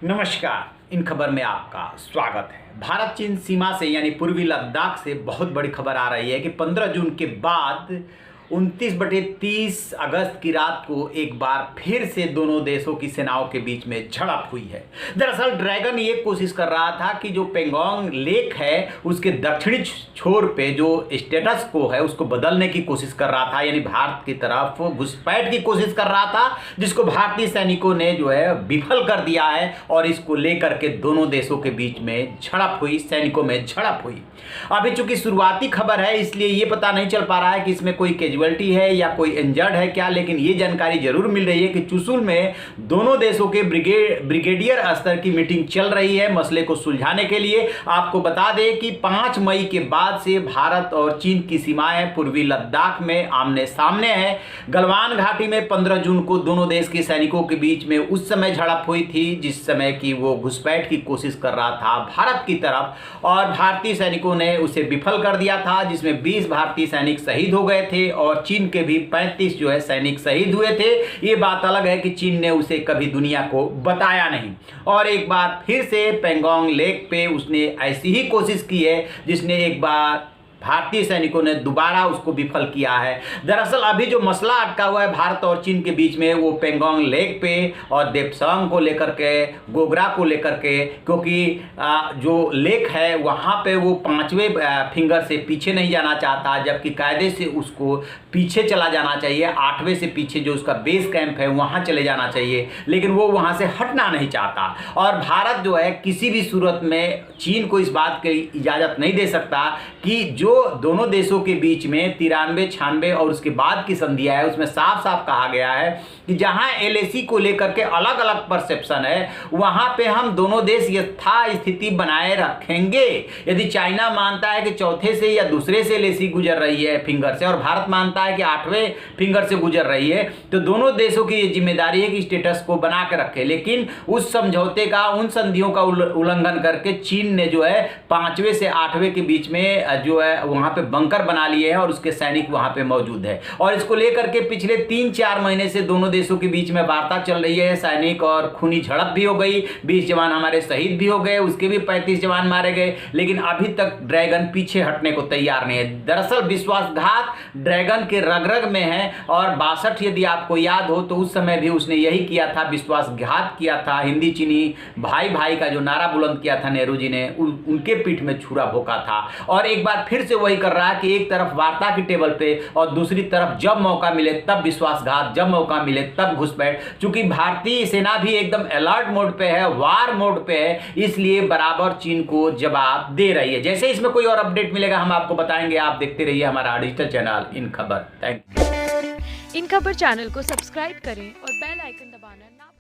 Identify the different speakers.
Speaker 1: नमस्कार। इन खबर में आपका स्वागत है। भारत चीन सीमा से यानी पूर्वी लद्दाख से बहुत बड़ी खबर आ रही है कि 15 जून के बाद 29/30 अगस्त की रात को एक बार फिर से दोनों देशों की सेनाओं के बीच में झड़प हुई है। दरअसल ड्रैगन ये कोशिश कर रहा था कि जो पेंगोंग लेक है उसके दक्षिणी छोर पे जो स्टेटस को है उसको बदलने की कोशिश कर रहा था, यानी भारत की तरफ घुसपैठ की कोशिश कर रहा था, जिसको भारतीय सैनिकों ने जो है विफल कर दिया है और इसको लेकर के दोनों देशों के बीच में झड़प हुई, सैनिकों में झड़प हुई। अभी चूंकि शुरुआती खबर है इसलिए ये पता नहीं चल पा रहा है कि इसमें कोई कैजुअल्टी है या कोई इंजर्ड है क्या, लेकिन ये जानकारी जरूर मिल रही है कि चुशुल में दोनों देशों के ब्रिगेडियर स्तर की मीटिंग चल रही है मसले को सुलझाने के लिए। आपको बता दें कि 5 मई के बाद से भारत और चीन की सीमाएं पूर्वी लद्दाख में आमने सामने है। गलवान घाटी में 15 जून को दोनों देश के सैनिकों के बीच में उस समय झड़प हुई थी जिस समय की वो घुसपैठ की कोशिश कर रहा था भारत की तरफ, और भारतीय सैनिकों ने उसे विफल कर दिया था, जिसमें 20 भारतीय सैनिक शहीद हो गए थे और चीन के भी 35 जो है सैनिक शहीद हुए थे। ये बात अलग है कि चीन ने उसे कभी दुनिया को बताया नहीं, और एक बार फिर से पेंगोंग लेक पे उसने ऐसी ही कोशिश की है जिसने एक बार भारतीय सैनिकों ने दोबारा उसको विफल किया है। दरअसल अभी जो मसला अटका हुआ है भारत और चीन के बीच में वो पेंगोंग लेक पे और देप्सांग को लेकर के, गोगरा को लेकर के, क्योंकि जो लेक है वहाँ पे वो 5वें फिंगर से पीछे नहीं जाना चाहता, जबकि कायदे से उसको पीछे चला जाना चाहिए, 8वें से पीछे जो उसका बेस कैंप है वहाँ चले जाना चाहिए, लेकिन वो वहाँ से हटना नहीं चाहता। और भारत जो है किसी भी सूरत में चीन को इस बात की इजाज़त नहीं दे सकता कि जो दोनों देशों के बीच में 93, 96 और उसके बाद की संधियां है उसमें साफ साफ कहा गया है कि जहां एलएसी को लेकर के अलग अलग परसेप्शन है वहां पे हम दोनों देश यथास्थिति बनाए रखेंगे। यदि चाइना मानता है कि चौथे से या दूसरे से एलएसी गुजर रही है फिंगर से और भारत मानता है कि 8वें फिंगर से गुजर रही है, तो दोनों देशों की ये जिम्मेदारी है कि स्टेटस को बना के रखे। लेकिन उस समझौते का, उन संधियों का उल्लंघन करके चीन ने जो है 5वें से 8वें के बीच में जो है वहां पे बंकर बना लिए हैं और उसके सैनिक वहां पे मौजूद है। और इसको लेकर के पिछले 3-4 महीने से दोनों देशों के बीच में वार्ता चल रही है। सैनिक और खूनी झड़प भी हो गई, 20 जवान हमारे शहीद भी हो गए, उसके भी 35 जवान मारे गए, लेकिन अभी तक ड्रैगन पीछे हटने को तैयार नहीं है। दरअसल विश्वासघात ड्रैगन के रग-रग में है, और 62 यदि आपको याद हो तो उस समय भी उसने यही किया था, विश्वासघात किया था। हिंदी चीनी भाई भाई का जो नारा बुलंद किया था नेहरू जी ने, उनके पीठ में छुरा भोंका था। और एक बार फिर से वही कर रहा है कि एक तरफ वार्ता की टेबल पे और दूसरी तरफ जब मौका मिले तब विश्वासघात, जब मौका मिले तब घुसपैठ। चूंकि भारतीय सेना भी एकदम अलर्ट मोड पे है, वार मोड पे है, इसलिए बराबर चीन को जवाब दे रही है। जैसे इसमें कोई और अपडेट मिलेगा हम आपको बताएंगे। आप देखते रहिए हमारा डिजिटल चैनल इन खबर। Thank you.
Speaker 2: इन खबर चैनल को सब्सक्राइब करें और बेल आइकन दबाना ना